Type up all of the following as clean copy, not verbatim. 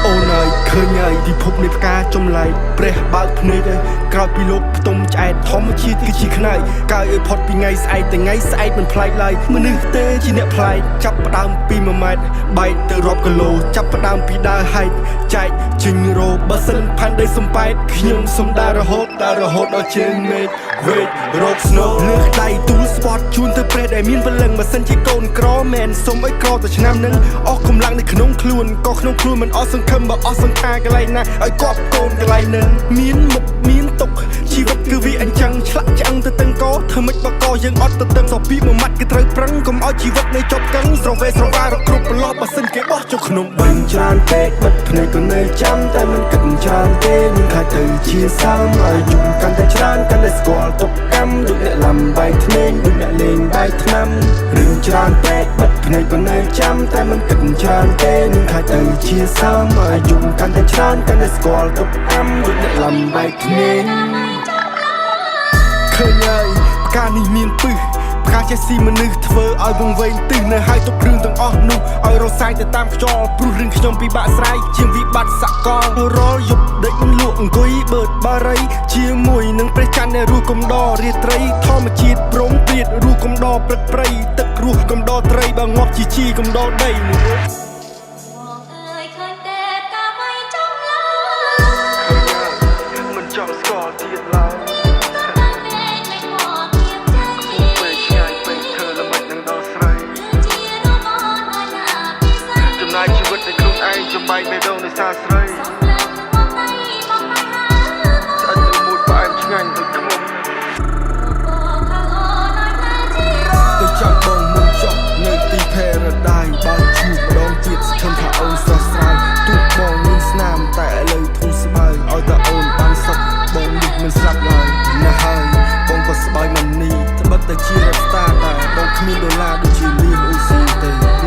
អូនអើយឃើញហើយពិភពនៃផ្កាចម្លែកព្រះបើកភ្នែកឲ្យក្រោយពីលោកផ្ទុំឆ្អែតធម្មជាតិគឺជាខ្នើយកាយឲ្យផុតពីថ្ងៃស្អែកតែថ្ងៃស្អែកមិនប្លែកឡើយមនុស្សទេជាអ្នកប្លែកចាប់ផ្ដើមពី1ម៉ែត្របែកទៅរាប់គីឡូចាប់ផ្ដើមពីដើរហែកចែកចេញរោបើសិនផាន់ដីសំប៉ែតខ្ញុំសុំដើររហូតដល់ជើងមេឃវេករកស្នូលើកដៃទូលស្ពតជូនទៅព្រះដែលមានពលឹងបើសិនជាកូនក្រមែនសុំឲ្យក្រទៅឆ្នាំនឹងអស់កម្លាំងនៅក្នុងខ្លួនក៏ក្នុងខ្លួនមិនអស់សង្ឃឹមបើអស់សង្ខារកន្លែងណាឲ្យគប់កូនកន្លែងនឹងមានមុខមានទុកជីវិតគឺវាអញ្ចឹងឆ្លាក់ឆ្អឹងទៅទាំងកធ្វើមិនបកយើងអត់ទៅទាំងសពីមួយម៉ាត់គឺត្រូវប្រឹងកុំឲ្យជីវិតនៅចប់កឹងស្រវេស្រវារកគ្រប់ប្រឡោះបើសិនគេបោះចូលក្នុងបឹងច្រើនពេកបិទភ្នែកក៏នៅចាំតែមិនគិតច្រើនទេនឹងខ្លាចទៅជាសាមឲ្យយំកាន់តែច្រើនកាន់តែស្គាល់ទុកកម្មដូចអ្នកលំបាយធ្នេញដូចអ្នកលេងបាយថ្នាំរឿងច្រើនពេកបិទភ្នែកក៏នៅចាំតែមិនគិតច្រើនទេនឹងខ្លាចទៅជាសាមឲ្យយំកាន់តែច្រើនកាន់តែស្គាល់ទុកកម្មដូចអ្នកលំបាយធ្នេញឃើញហើយផ្កានេះមានពឹសផ្កាចេះស៊ីមនុស្សធ្វើឲ្យវងវែងទិសនៅហើយទុកគ្រឿងទាំងអស់នោះឲ្យរសាយទៅតាមខ្យល់ព្រោះរឿងខ្ញុំពិបាកស្រ័យជាងវិបត្តិសកលរាល់យប់ដេកលក់អង្គុយបឺតបារីជាមួយនឹងព្រះច័ន្ទដែលរស់កំដររាត្រីធម្មជាតិព្រមព្រៀតរស់កំដរព្រឹកព្រៃទឹករស់កំដរត្រីបើងាប់ជីកំដរដីមិនចង់ស្គាល់ទៀតឡើយជីវិតនៃខ្លួនឯងចំបែកបេះដូងនៃសាស្រីស្អិតទៅមួយផ្អែមឆ្ងាញ់ដូចខ្មុំទៅចាំបងមុនចុះនៅទី Paradise បើជួបម្ដងទៀតស្ថិតថាអូនស្រស់ស្រាយទូបងមានស្នាមតែឥឡូវធូរស្បើយឲ្យតែអូនបានសុខបងនេះមិនស្លាប់ឡើយណាហើយបងក៏ស្បើយមិននេះត្បិតតែជារ៉ាប់ស្តារតែបងគ្មានដុល្លារដូចជាលៀនអ៊ូស៊ីទេ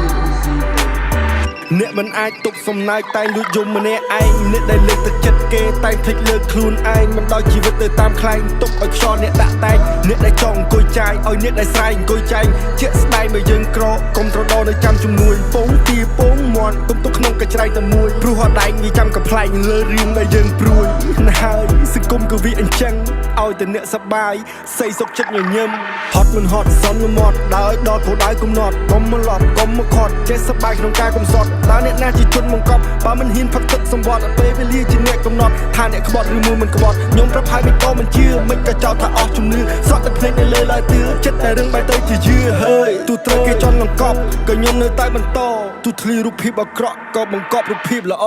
អ្នកមិនអាចទប់សំណាយតែលួចយំម្នាក់ឯងអ្នកដែលលើកទឹកចិត្តគេតែភ្លេចលើកខ្លួនឯងមិនដល់ជីវិតទៅតាមខ្លែងទុកឲ្យខ្យល់អ្នកដាក់តែងអ្នកដែលចង់អង្គុយចាយឲ្យអ្នកដែលស្រែកអង្គុយចែងជាក់ស្ដែងបើយើងក្រកុំត្រដោនៅចាំជំនួយពងទាពងមាន់ទុំទុកក្នុងកញ្ច្រៃតែមួយព្រោះអត់ដែងវាចាំកំ ប្លែកលើរឿងដែលយើងព្រួយណាហើយសង្គមក៏វាអញ្ចឹងឲ្យតែអ្នកសប្បាយស័យសុខចិត្តញញឹមហត់មិនហត់សំលមាត់ដើរដល់គោលដៅកំណត់កុំមកឡប់កុំមកខត់ចេះសប្បាយក្នុងការកំសត់តើអ្នកណាជាជនបង្កប់បើមិនហ៊ានផឹកទឹកសម្បត្តិពេលវេលាជាអ្នកកំណត់ថាអ្នកក្បត់ឬមួយមិនក្បត់ខ្ញុំប្រាប់ហើយមិនក៏មិនជឿមិនក៏ចោទថាអស់ជំនឿសក់តែភ្លេចនៅលើឡើយទឿចិត្តតែរឿងបែកទៅជាយឺហើយទូត្រូវគេចន់បង្កប់ក៏ខ្ញុំនៅតែបន្តទូធ្លីរូបភាពអាក្រក់ក៏បង្កប់រូបភាពល្អ